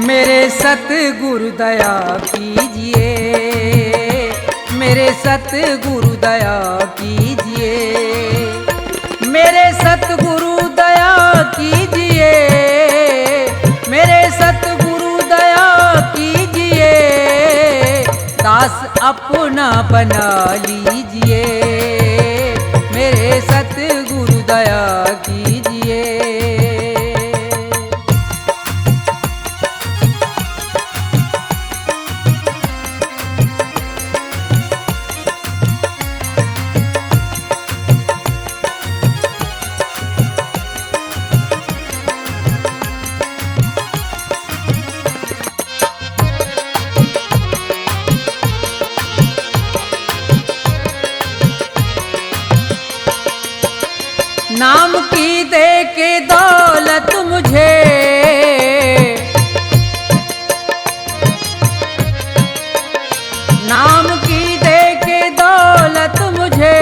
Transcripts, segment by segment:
मेरे सतगुरु दया कीजिए, मेरे सतगुरु दया कीजिए, मेरे सतगुरु दया कीजिए, मेरे सतगुरु दया कीजिए, दास अपना बना लीजिए, मेरे सतगुरु दया कीजिए। नाम की दे के दौलत मुझे, नाम की दे के दौलत मुझे,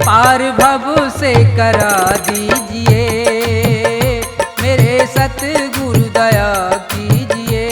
पार भव से करा दीजिए, मेरे सतगुरु दया कीजिए।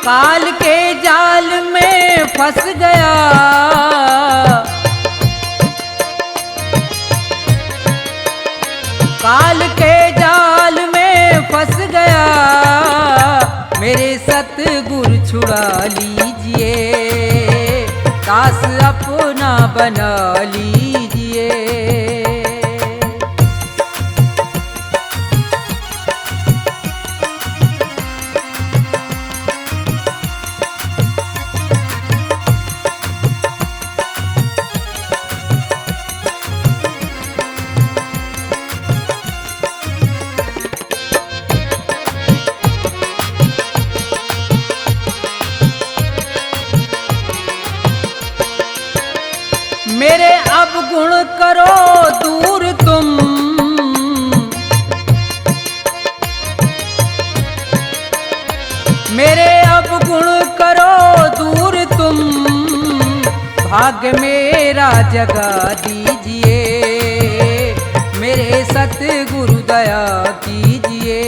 काल के जाल में फंस गया, काल के जाल में फंस गया, मेरे सतगुरु छुड़ा लीजिए, दास अपना बना लीजिए। मेरे अब गुण करो दूर तुम, मेरे अब गुण करो दूर तुम, भाग्य मेरा जगा दीजिए, मेरे सतगुरु दया कीजिए।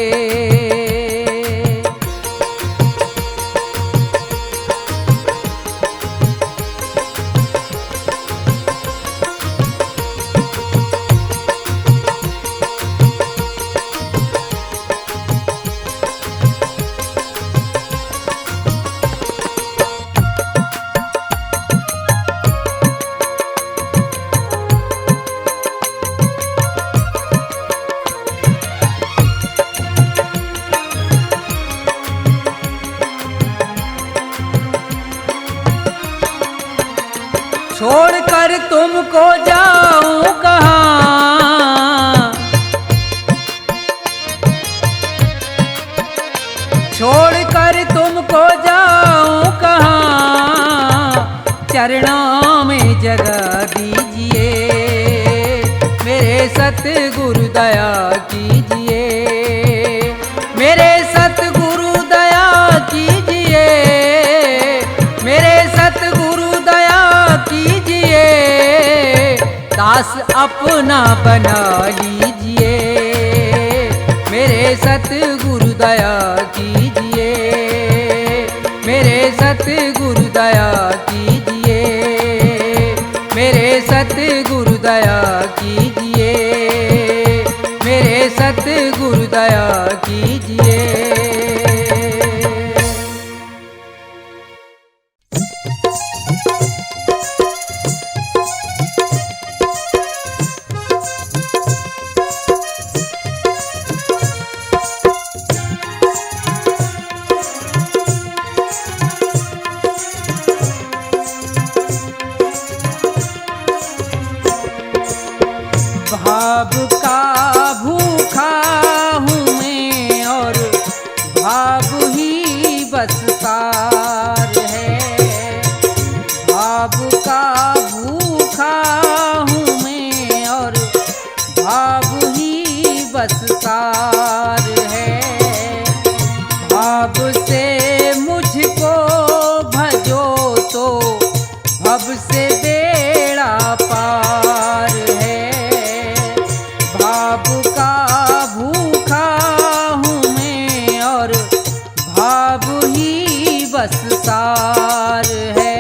छोड़कर तुमको जाऊं कहाँ, छोड़कर तुमको जाऊं कहाँ, चरणों में जगा दीजिए, मेरे सतगुरु दया कीजिए, मेरे सतगुरु दया कीजिए, मेरे सतगुरु दया कीजिए, दास अपना बना लीजिए, मेरे सतगुरु दया कीजिए, मेरे सतगुरु दया कीजिए, मेरे सतगुरु दया कीजिए, मेरे सतगुरु दया कीजिए। भाव का भूखा हूँ मैं और भाव ही बस सार है। भाव का भूखा हूँ मैं और भाव ही बस सार है। भाव से मुझको भजो तो भव से बेड़ा पार है। भाव का भूखा हूँ मैं और भाव ही बस सार है।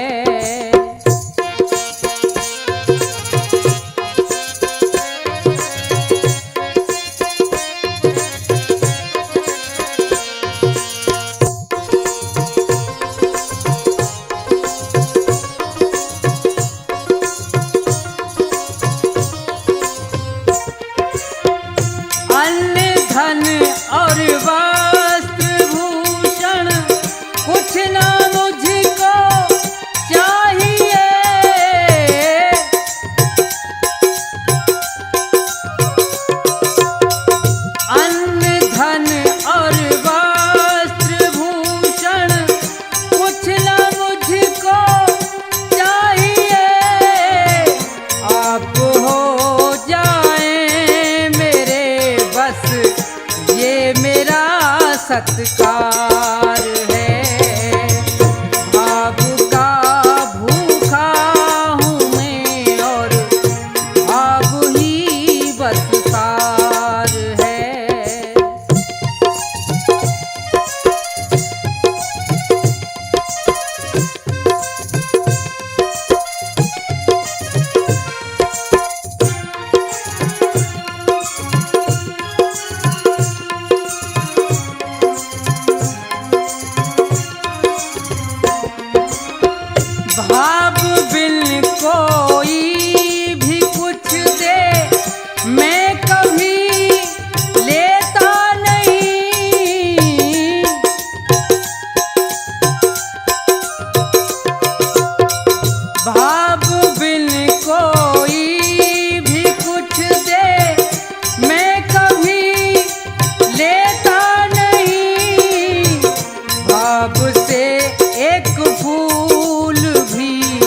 अन्न धन और वस्त्र भूषण कुछ ना मुझको चाहिए। अन्न धन और वस्त्र भूषण कुछ ना मुझको चाहिए। आप हो जाए मेरे बस ये मेरा सत्कार है। भाव का भूखा हूँ मैं और भाव ही बस सार है। भाव बिन कोई भी कुछ दे मैं कभी लेता नहीं। भाव बिन कोई भी कुछ दे मैं कभी लेता नहीं। भाव से एक फूल भी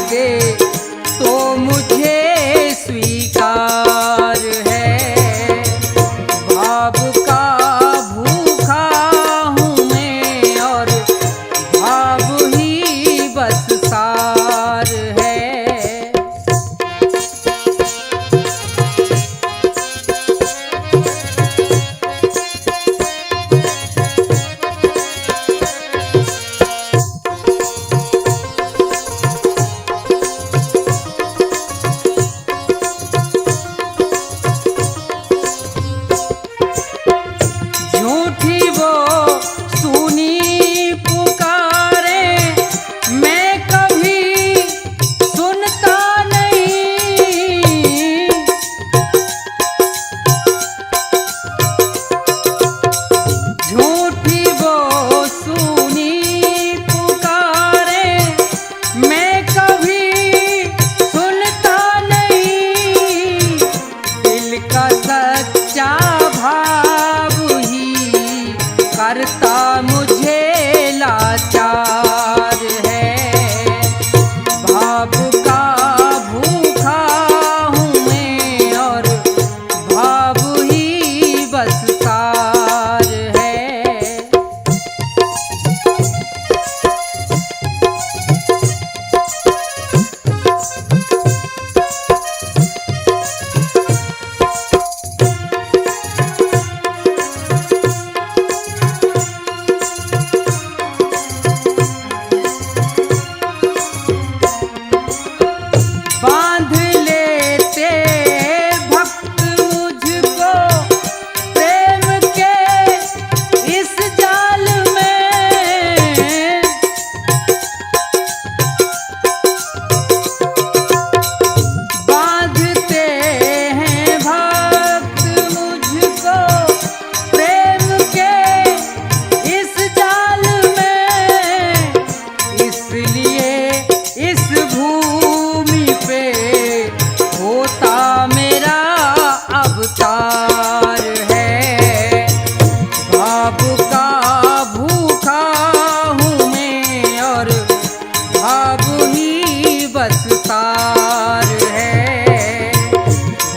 भाव ही बस सार है।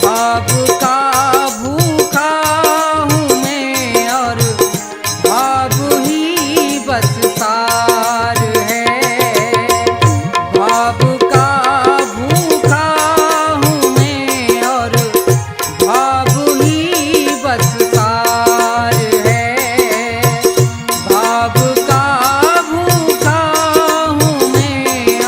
भाव का भूखा हूँ मैं और भाव ही बस सार है। भाव का भूखा हूँ मैं और भाव ही बस सार है। भाव का भूखा हूँ मैं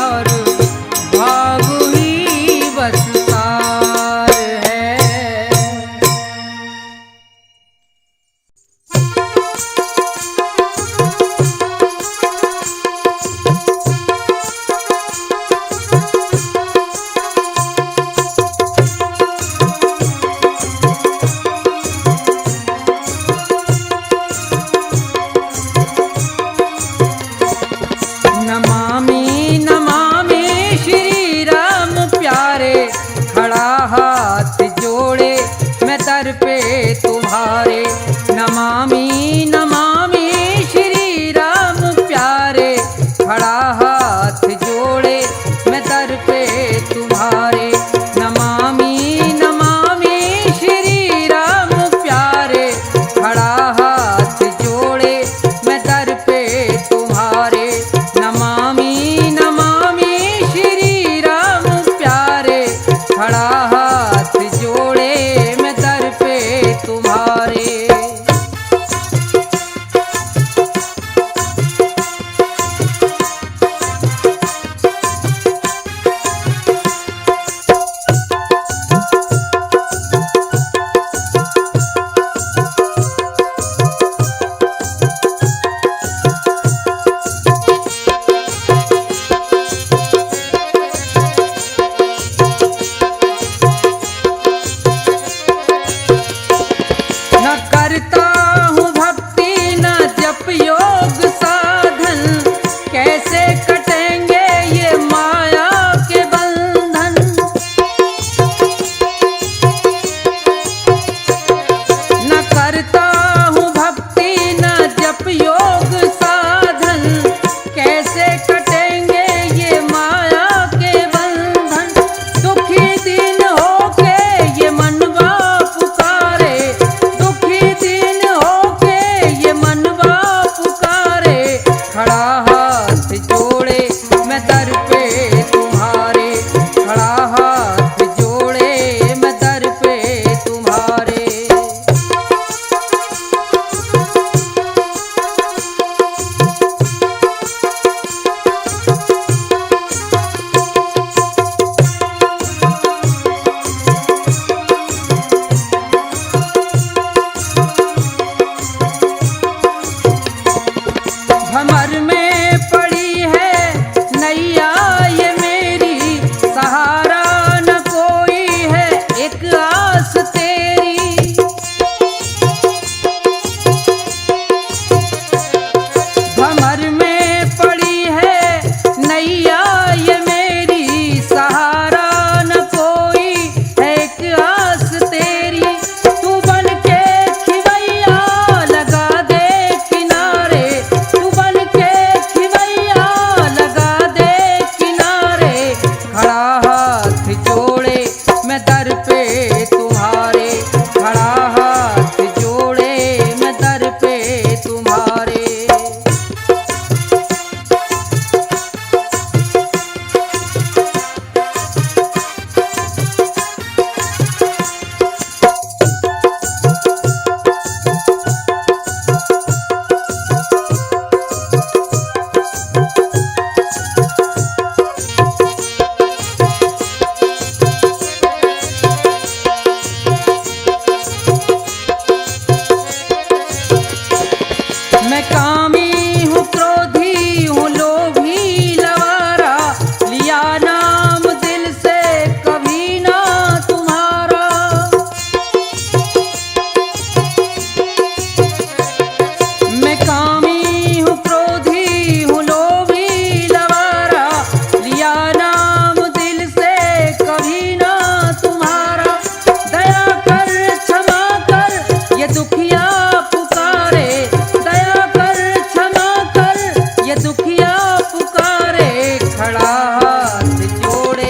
खड़ा हाथ जोड़े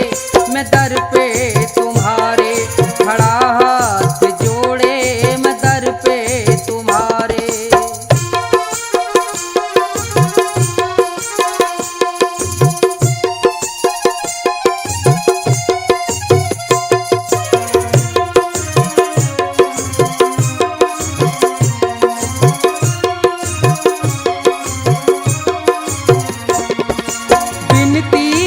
मैं दर पे तुम्हारे, खड़ा हाथ जोड़े मैं दर पे तुम्हारे। विनती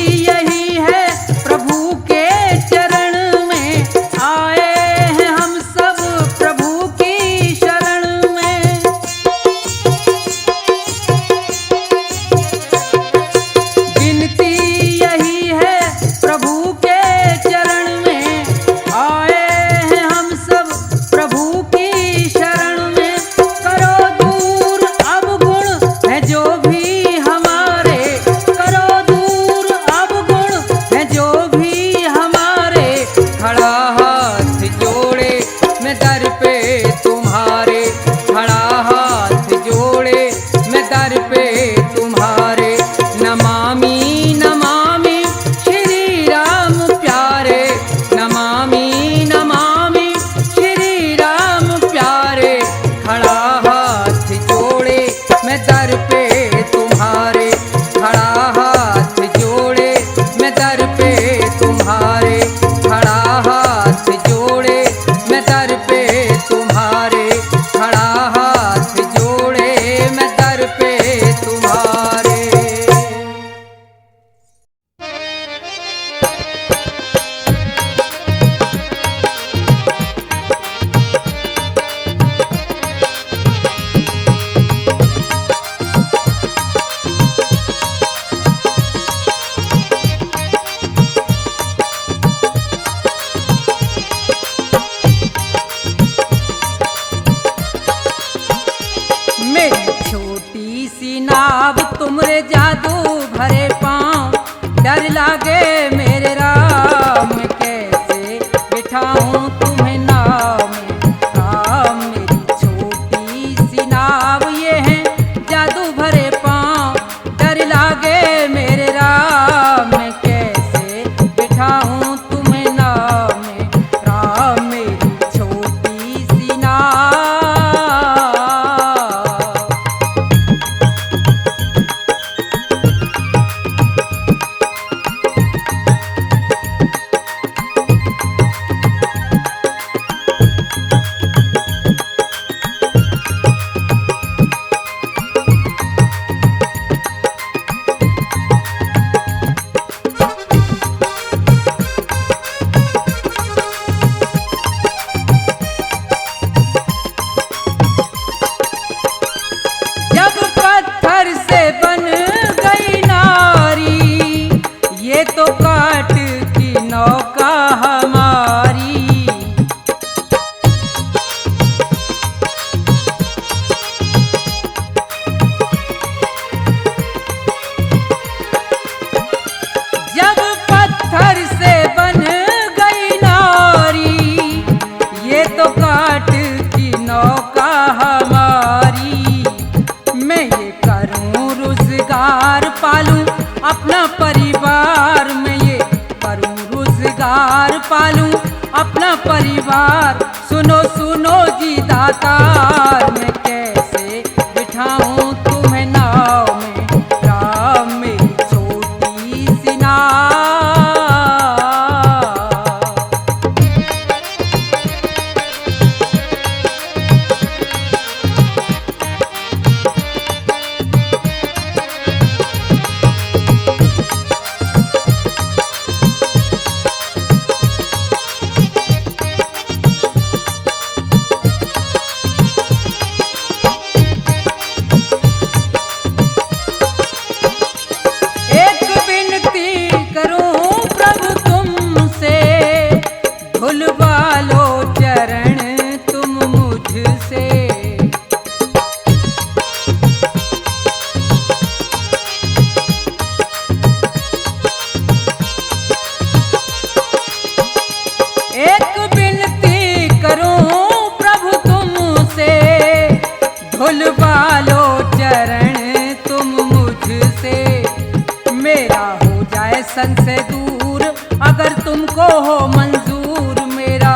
जाए सन से दूर अगर तुमको हो मंजूर, मेरा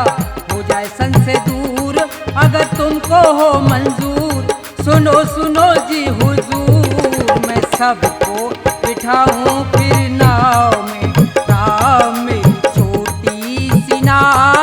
हो जाए सन से दूर अगर तुमको हो मंजूर। सुनो सुनो जी हुजूर, मैं सबको बिठाऊं फिर नाव में, राम मेरी छोटी सी नाव।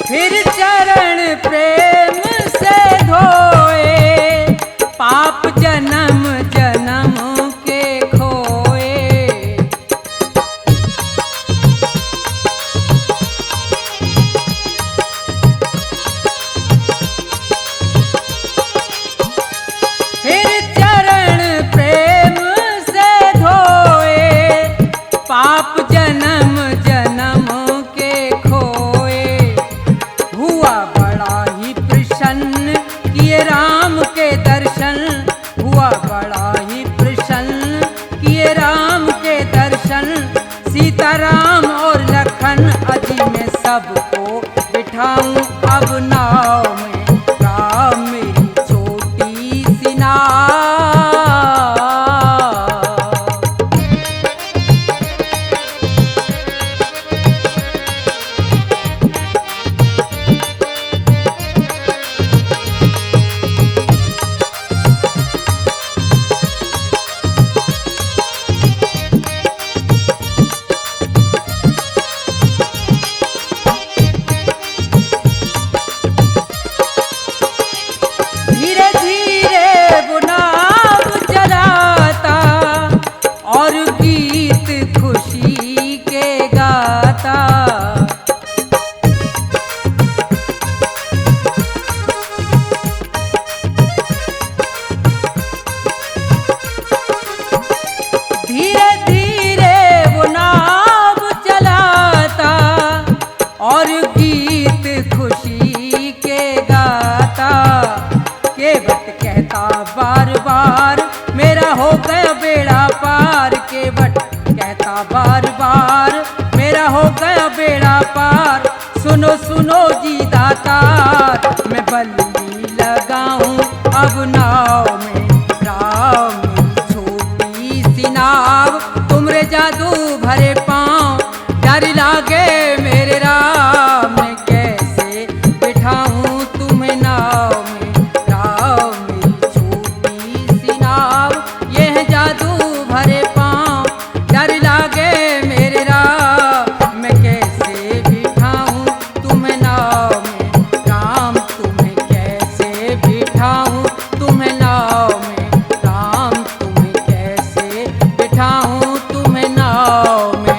फिर चरण प्रेम से धोए, पाप जन्म जन्म के खोए। फिर चरण प्रेम से धोए, पाप जन्म जन्म के खोए। हुआ बड़ा ही प्रसन्न किए राम के दर्शन, हुआ बड़ा ही प्रसन्न किए राम के दर्शन। सीताराम और लखन अजी में सबको बिठाऊं अब नाव में, राम मेरी छोटी सी नाव। धीरे धीरे वो नाव चलाता और गीत खुशी के गाता। धीरे धीरे वो नाव चलाता और गीत खुशी के गाता। केवट कहता बार बार मेरा हो गया बेड़ा पार, केवट कहता बार बार मेरा हो गया बेड़ा पार। सुनो सुनो जी दातार, मैं बल्ली लगाऊं अब नाव में, राम मेरी छोटी सी नाव। तुमरे जादू भरे पाँव डर लागे मेरे राम, मैं कैसे बिठाऊं तुम्हें नाव में, राम मेरी छोटी सी नाव। ये है जादू भरे पाँव डर लागे मेरे राम, मैं कैसे बिठाऊं तुम्हें नाव में, राम तुम्हें कैसे बिठाऊं तुम्हें नाव में, राम तुम्हें कैसे बिठाऊं तुम्हें नाव में।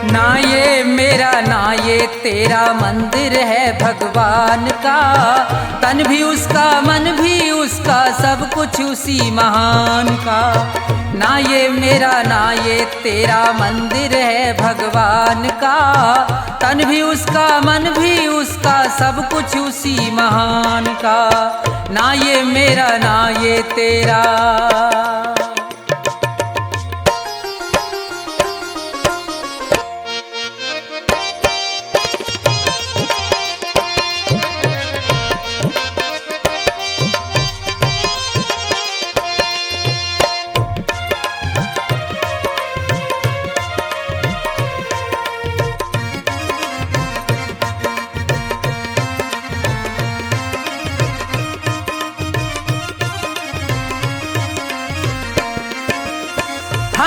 ना ये मेरा ना ये तेरा मंदिर है भगवान का, तन भी उसका मन भी उसका सब कुछ उसी महान का। ना ये मेरा ना ये तेरा मंदिर है भगवान का, तन भी उसका मन भी उसका सब कुछ उसी महान का। ना ये मेरा ना ये तेरा।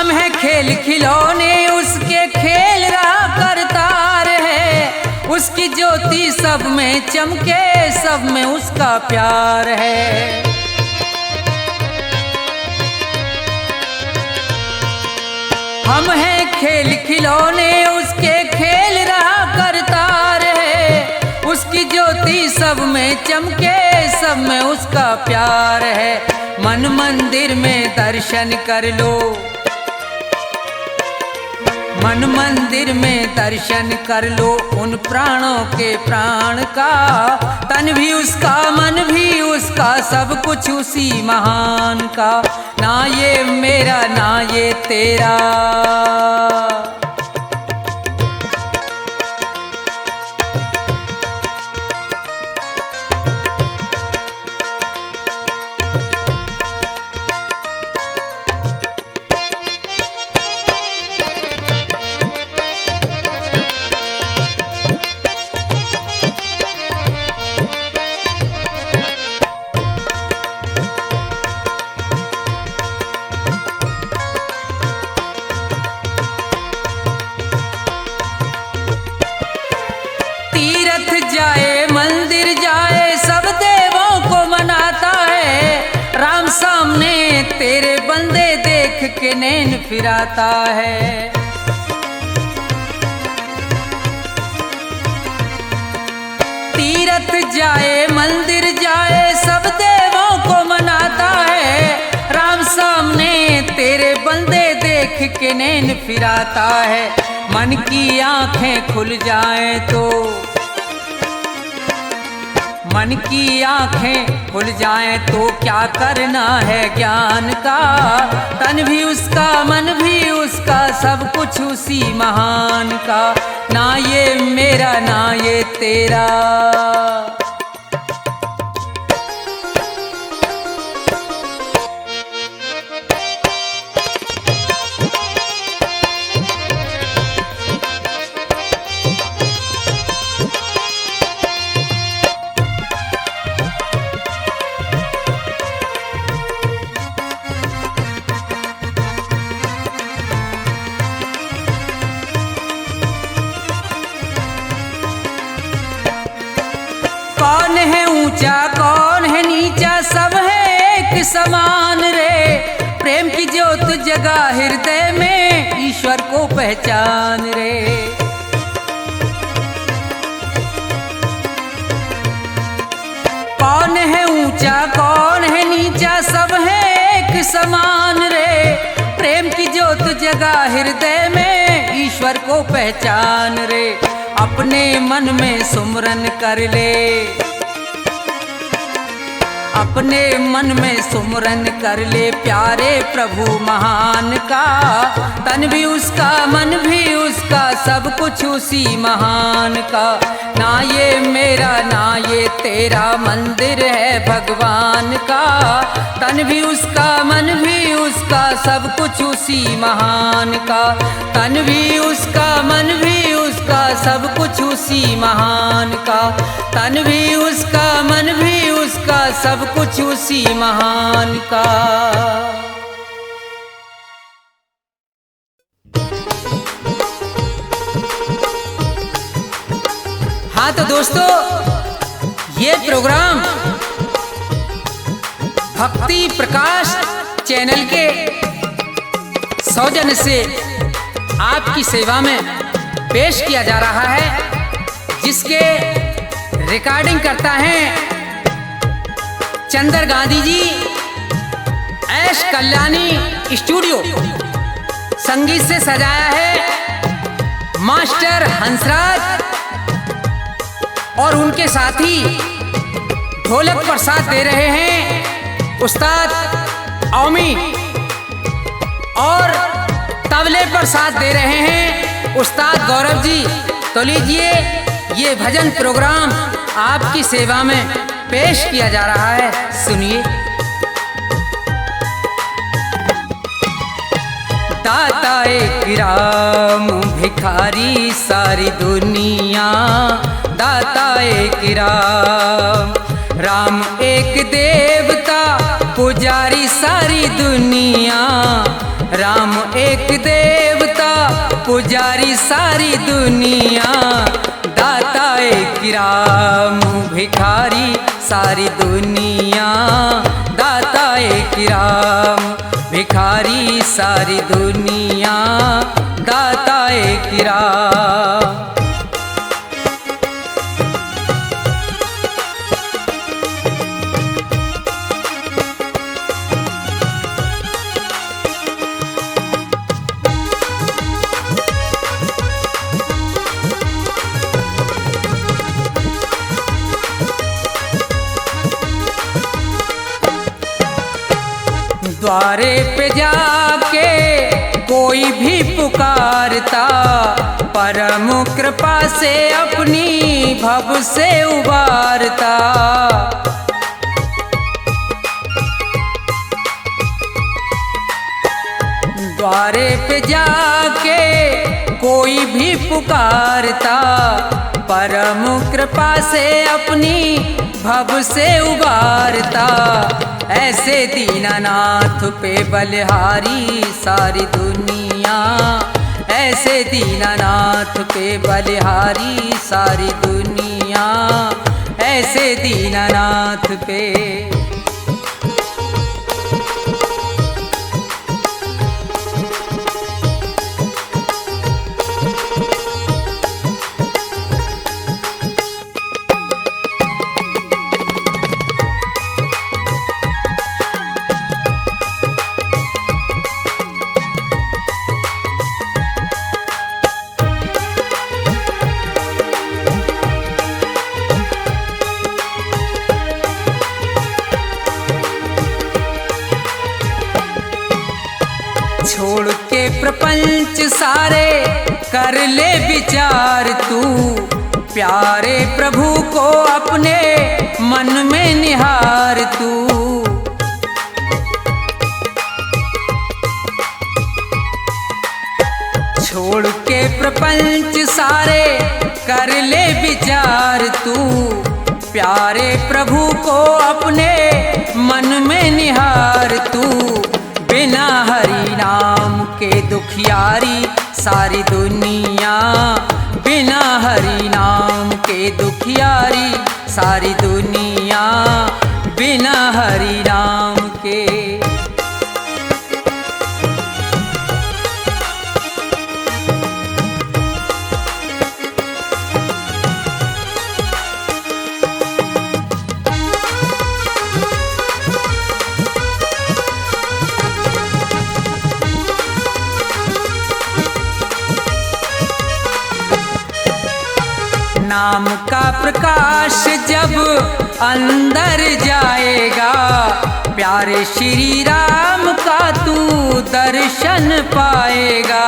हम हैं खेल खिलौने उसके खेल रहा करतार है। उसकी ज्योति सब में चमके, सब में उसका प्यार है। हम हैं खेल खिलौने उसके खेल रहा करतार है। उसकी ज्योति सब में चमके, सब में उसका प्यार है। मन मंदिर में दर्शन कर लो, मन मंदिर में दर्शन कर लो उन प्राणों के प्राण का। तन भी उसका, मन भी उसका, सब कुछ उसी महान का। ना ये मेरा ना ये तेरा, जाए मंदिर जाए सब देवों को मनाता है। राम सामने तेरे बंदे देख के नैन फिराता है। तीरथ जाए मंदिर जाए सब देवों को मनाता है। राम सामने तेरे बंदे देख के नैन फिराता है। मन की आंखें खुल जाएं तो, मन की आंखें खुल जाएं तो क्या करना है ज्ञान का। तन भी उसका, मन भी उसका, सब कुछ उसी महान का। ना ये मेरा ना ये तेरा, कौन है ऊंचा कौन है नीचा, सब है एक समान रे। प्रेम की ज्योत जगा हृदय में, ईश्वर को पहचान रे। कौन है ऊंचा कौन है नीचा, सब है एक समान रे। प्रेम की ज्योत जगा हृदय में, ईश्वर को पहचान रे। अपने मन में सुमरन कर ले, अपने मन में सुमरन कर ले प्यारे प्रभु महान का। तन भी उसका, मन भी उसका, सब कुछ उसी महान का। ना ये मेरा ना ये तेरा मंदिर है भगवान का। तन भी उसका, मन भी उसका, सब कुछ उसी महान का। तन भी उसका, मन भी उसका, सब कुछ उसी महान का। तन भी उसका, मन भी उसका, सब कुछ उसी महान का। हाँ तो दोस्तों, ये प्रोग्राम भक्ति प्रकाश चैनल के सौजन्य से आपकी सेवा में पेश किया जा रहा है, जिसके रिकॉर्डिंग करता है चंदर गांधी जी, ऐश कल्याणी स्टूडियो। संगीत से सजाया है मास्टर हंसराज और उनके साथी ढोलक पर साथ दे रहे हैं उस्ताद औमी, और तबले पर साथ दे रहे हैं उस्ताद गौरव जी। तो लीजिए, ये भजन प्रोग्राम आपकी सेवा में पेश किया जा रहा है, सुनिए। दाता एक राम भिखारी सारी दुनिया, दाता एक राम, राम एक देवता पुजारी सारी दुनिया। राम एक देवता पुजारी सारी दुनिया, दाता एक राम भिखारी सारी दुनिया, दाता एक राम भिखारी सारी दुनिया, दाता एक राम। द्वारे पे जाके कोई भी पुकारता, परम कृपा से अपनी भव से उबारता। द्वारे पे जाके कोई भी पुकारता, परम कृपा से अपनी भव से उबारता। ऐसे दीनानाथ पे बलिहारी सारी दुनिया, ऐसे दीनानाथ पे बलिहारी सारी दुनिया, ऐसे दीनानाथ पे। छोड़ के प्रपंच सारे कर ले विचार तू, प्यारे प्रभु को अपने मन में निहार तू। छोड़ के प्रपंच सारे कर ले विचार तू, प्यारे प्रभु को अपने मन में निहार तू। बिना हरि नाम के दुखियारी सारी दुनिया, बिना हरि नाम के दुखियारी सारी दुनिया, बिना हरि नाम के। नाम का प्रकाश जब अंदर जाएगा, प्यारे श्री राम का तू दर्शन पाएगा।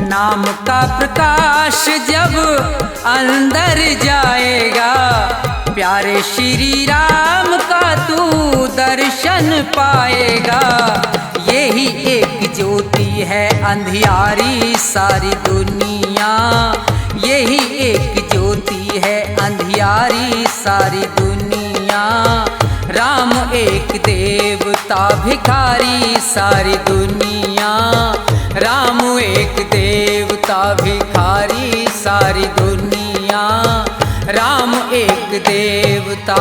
नाम का प्रकाश जब अंदर जाएगा, प्यारे श्री राम का तू दर्शन पाएगा। यही एक ज्योति है अंधियारी सारी दुनिया, यही एक ज्योति है अंधियारी सारी दुनिया। राम एक देवता भिखारी सारी दुनिया, राम एक देवता भिखारी सारी दुनिया, राम एक देवता।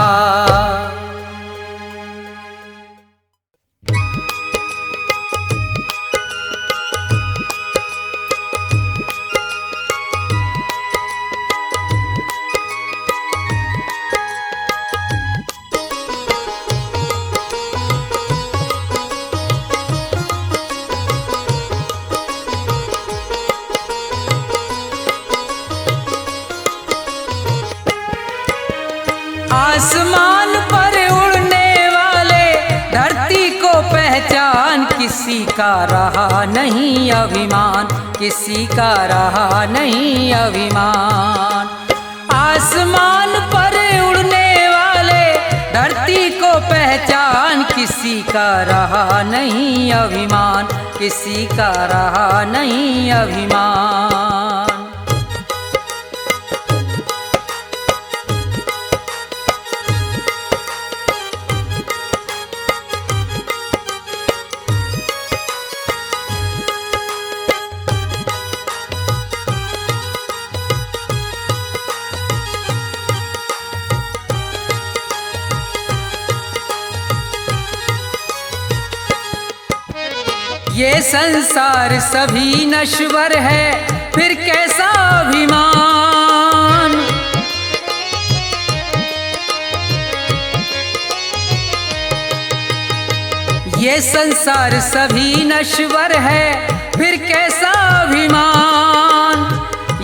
आसमान पर उड़ने वाले धरती को पहचान, किसी का रहा नहीं अभिमान, किसी का रहा नहीं अभिमान। आसमान पर उड़ने वाले धरती को पहचान, किसी का रहा नहीं अभिमान, किसी का रहा नहीं अभिमान। ये संसार सभी नश्वर है, फिर कैसा अभिमान। ये संसार सभी नश्वर है, फिर कैसा अभिमान।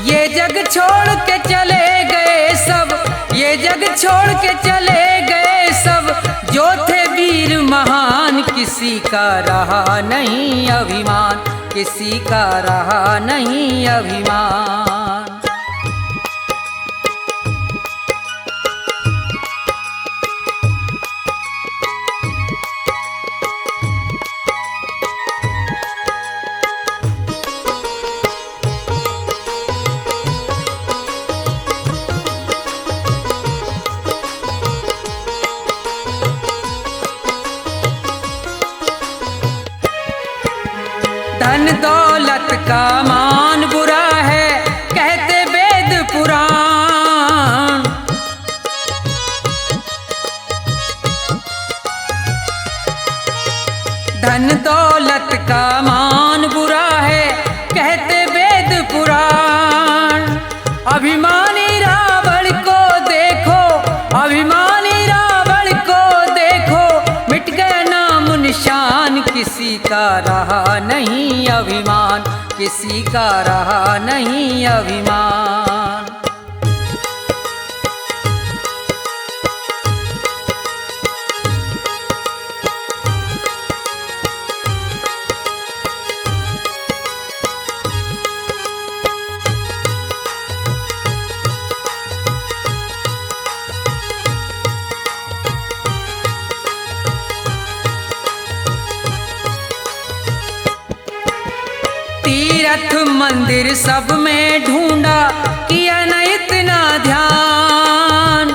ये जग छोड़ के चले गए सब, ये जग छोड़ के चले गए सब, जो थे वीर महान। किसी का रहा नहीं अभिमान, किसी का रहा नहीं अभिमान। धन दौलत का मान बुरा है, कहते वेद पुराण। धन दौलत का मान बुरा है, कहते वेद पुराण। अभिमानी रावण को देखो, अभिमानी रावण को देखो, मिट गया नाम निशान। किसी का रहा नहीं अभिमान, किसी का रहा नहीं अभिमान। तीर्थ मंदिर सब में ढूंढा, किया न इतना ध्यान।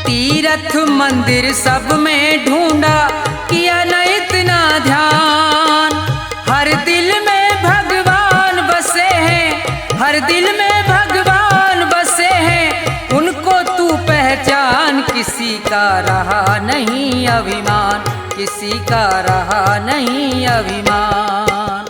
तीर्थ मंदिर सब में ढूंढा, किया न इतना ध्यान। हर दिल में भगवान बसे हैं, हर दिल में भगवान बसे हैं, उनको तू पहचान। किसी का रहा नहीं अभिमान, किसी का रहा नहीं अभिमान।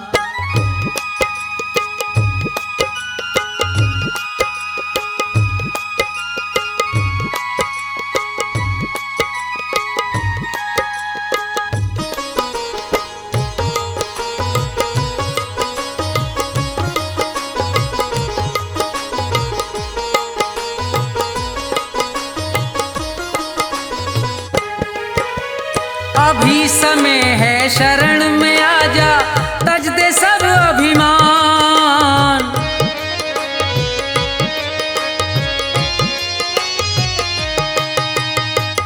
अभी समय है शरण में आजा, तज दे सब अभिमान।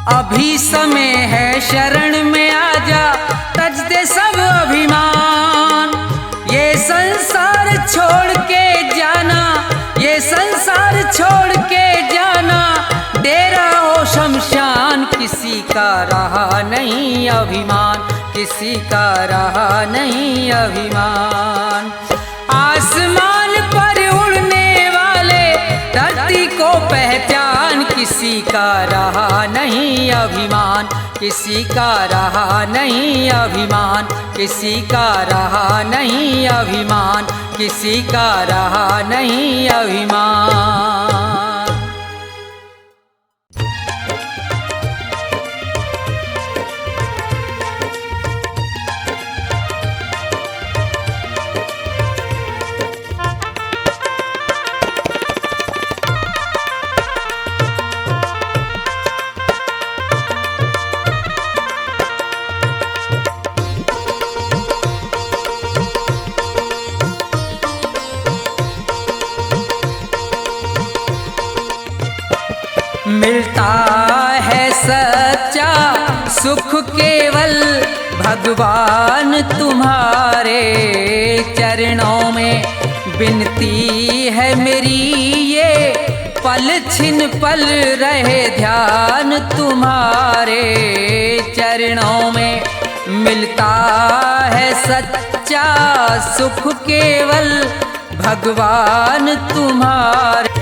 अभी समय है शरण में आजा, तज दे सब अभिमान। ये संसार छोड़ के जाना, ये संसार छोड़ के जाना, डेरा हो शमशान। किसी का रहा नहीं अभिमान, किसी का रहा नहीं अभिमान। आसमान पर उड़ने वाले धरती को पहचान। किसी का रहा नहीं अभिमान, किसी का रहा नहीं अभिमान, किसी का रहा नहीं अभिमान, किसी का रहा नहीं अभिमान। मिलता है सच्चा सुख केवल भगवान तुम्हारे चरणों में। विनती है मेरी ये पल छिन पल रहे ध्यान तुम्हारे चरणों में। मिलता है सच्चा सुख केवल भगवान तुम्हारे।